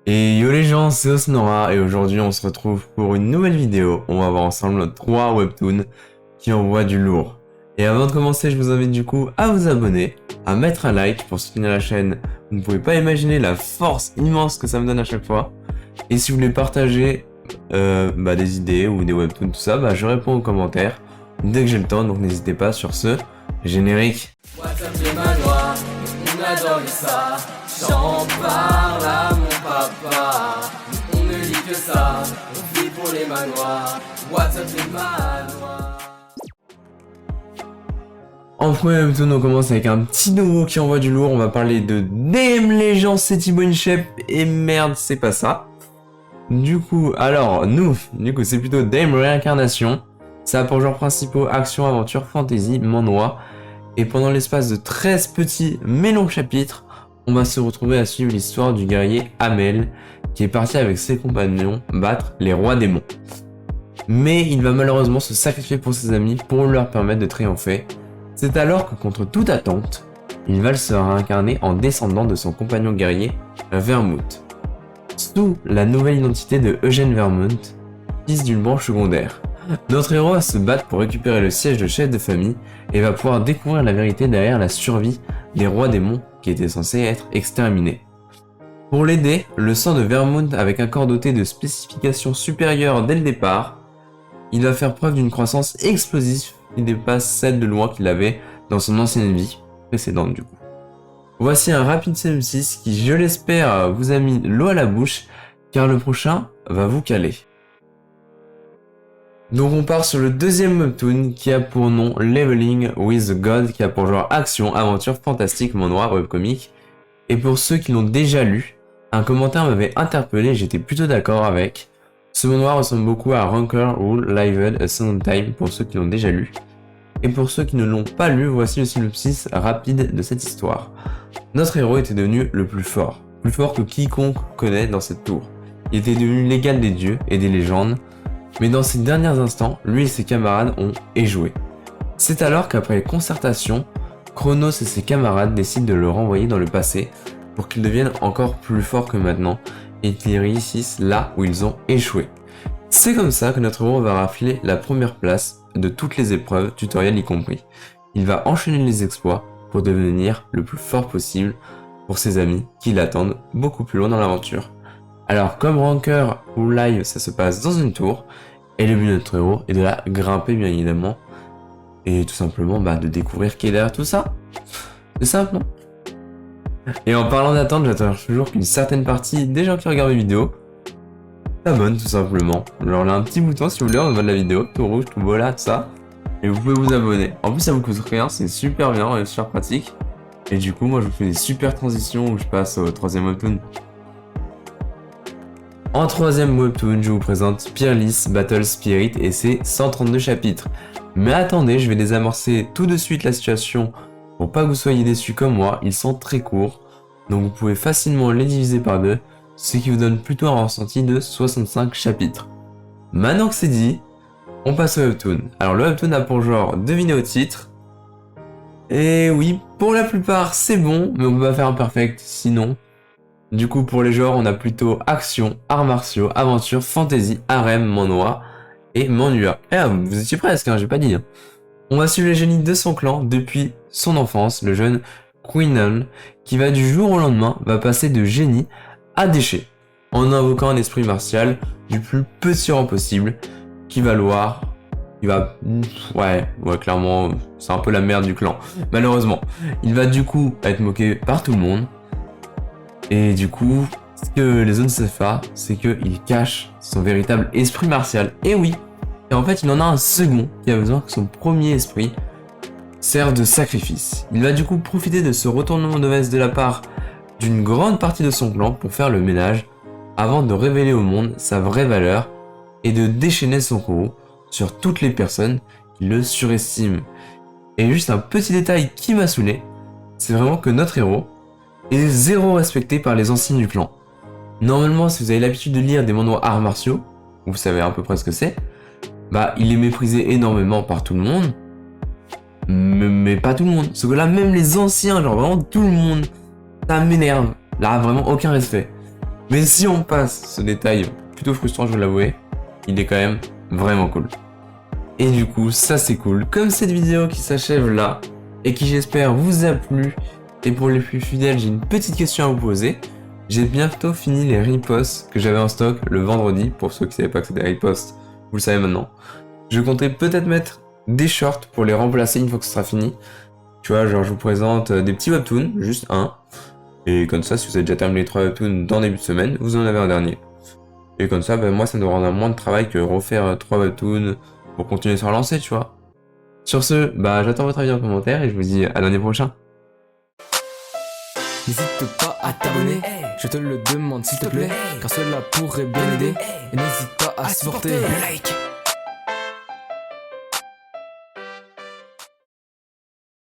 Et yo les gens, c'est Osnora et aujourd'hui on se retrouve pour une nouvelle vidéo. On va voir ensemble 3 webtoons qui envoient du lourd. Et avant de commencer, je vous invite du coup à vous abonner, à mettre un like pour soutenir la chaîne. Vous ne pouvez pas imaginer la force immense que ça me donne à chaque fois. Et si vous voulez partager des idées ou des webtoons, tout ça, je réponds aux commentaires dès que j'ai le temps, donc n'hésitez pas sur ce générique. WhatsApp les manoirs, on adore ça. J'en parle à mon papa. On ne lit que ça, on vit pour les manoirs. WhatsApp les manoirs. En premier webtoon, on commence avec un petit nouveau qui envoie du lourd. On va parler de Damn Legends, c'est Thibaut Inchep. Et merde, c'est pas ça. Du coup, c'est plutôt Dame Réincarnation. Ça a pour genre principaux action, aventure, fantasy, manhwa. Et pendant l'espace de 13 petits mais longs chapitres, on va se retrouver à suivre l'histoire du guerrier Amel, qui est parti avec ses compagnons battre les rois démons. Mais il va malheureusement se sacrifier pour ses amis pour leur permettre de triompher. C'est alors que contre toute attente, il va se réincarner en descendant de son compagnon guerrier, Vermouth, sous la nouvelle identité de Eugène Vermouth, fils d'une branche secondaire. Notre héros va se battre pour récupérer le siège de chef de famille et va pouvoir découvrir la vérité derrière la survie des rois démons qui étaient censés être exterminés. Pour l'aider, le sang de Vermouth avec un corps doté de spécifications supérieures dès le départ, il va faire preuve d'une croissance explosive qui dépasse celle de loin qu'il avait dans son ancienne vie précédente du coup. Voici un rapide synopsis qui, je l'espère, vous a mis l'eau à la bouche car le prochain va vous caler. Donc on part sur le deuxième webtoon qui a pour nom Leveling with the God, qui a pour genre action, aventure, fantastique, manhwa, webcomic. Et pour ceux qui l'ont déjà lu, un commentaire m'avait interpellé, j'étais plutôt d'accord avec. Ce manhwa ressemble beaucoup à Ranker Rule Lived a Second Time pour ceux qui l'ont déjà lu. Et pour ceux qui ne l'ont pas lu, voici le synopsis rapide de cette histoire. Notre héros était devenu le plus fort que quiconque connaît dans cette tour. Il était devenu l'égal des dieux et des légendes. Mais dans ces derniers instants, lui et ses camarades ont échoué. C'est alors qu'après concertation, Chronos et ses camarades décident de le renvoyer dans le passé pour qu'il devienne encore plus fort que maintenant et qu'ils réussissent là où ils ont échoué. C'est comme ça que notre héros va rafler la première place de toutes les épreuves, tutoriels y compris. Il va enchaîner les exploits pour devenir le plus fort possible pour ses amis qui l'attendent beaucoup plus loin dans l'aventure. Alors comme Ranker ou Live, ça se passe dans une tour, et le but de notre héros est de la grimper bien évidemment, et tout simplement de découvrir qui est derrière tout ça. C'est simple, non? Et en parlant d'attente, j'attends toujours qu'une certaine partie des gens qui regardent mes vidéos s'abonnent tout simplement. Genre là un petit bouton si vous voulez en bas de la vidéo, tout rouge, tout beau là, tout ça, et vous pouvez vous abonner. En plus ça vous coûte rien, c'est super bien et super pratique. Et du coup moi je vous fais des super transitions où je passe au troisième webtoon. En troisième webtoon, je vous présente Peerless Battle Spirit et ses 132 chapitres. Mais attendez, je vais désamorcer tout de suite la situation pour pas que vous soyez déçus comme moi, ils sont très courts, donc vous pouvez facilement les diviser par deux, ce qui vous donne plutôt un ressenti de 65 chapitres. Maintenant que c'est dit, on passe au webtoon. Alors le webtoon a pour genre, devinez au titre. Et oui, pour la plupart c'est bon, mais on peut pas faire un perfect sinon. Du coup, pour les genres, on a plutôt action, arts martiaux, aventure, fantasy, harem, manhwa et manhwa. Vous étiez presque, j'ai pas dit. On va suivre les génies de son clan depuis son enfance, le jeune Queenan, qui va du jour au lendemain, va passer de génie à déchet, en invoquant un esprit martial du plus petit rang possible, clairement, c'est un peu la merde du clan, malheureusement. Il va du coup être moqué par tout le monde. Et du coup, ce que les zones savent pas, c'est qu'il cache son véritable esprit martial. Et oui, et en fait il en a un second qui a besoin que son premier esprit serve de sacrifice. Il va du coup profiter de ce retournement de veste de la part d'une grande partie de son clan pour faire le ménage avant de révéler au monde sa vraie valeur et de déchaîner son courroux sur toutes les personnes qui le surestiment. Et juste un petit détail qui m'a saoulé, c'est vraiment que notre héros est zéro respecté par les anciens du clan. Normalement, si vous avez l'habitude de lire des manhwa arts martiaux, vous savez à peu près ce que c'est, il est méprisé énormément par tout le monde, mais pas tout le monde. Sauf que là, même les anciens, genre vraiment tout le monde, ça m'énerve. Là, vraiment aucun respect. Mais si on passe ce détail plutôt frustrant, je vais l'avouer, il est quand même vraiment cool. Et du coup, ça c'est cool. Comme cette vidéo qui s'achève là, et qui j'espère vous a plu, et pour les plus fidèles, j'ai une petite question à vous poser. J'ai bientôt fini les ripostes que j'avais en stock le vendredi, pour ceux qui ne savaient pas que c'était des ripostes, vous le savez maintenant. Je comptais peut-être mettre des shorts pour les remplacer une fois que ce sera fini. Tu vois, genre je vous présente des petits webtoons, juste un. Et comme ça, si vous avez déjà terminé les 3 webtoons dans le début de semaine, vous en avez un dernier. Et comme ça, moi ça me demandera moins de travail que refaire 3 webtoons pour continuer sur lancer, tu vois. Sur ce, j'attends votre avis en commentaire et je vous dis à l'année prochaine. N'hésite pas à t'abonner, je te le demande s'il te plaît, car cela pourrait bien aider. Et n'hésite pas à supporter. Le like.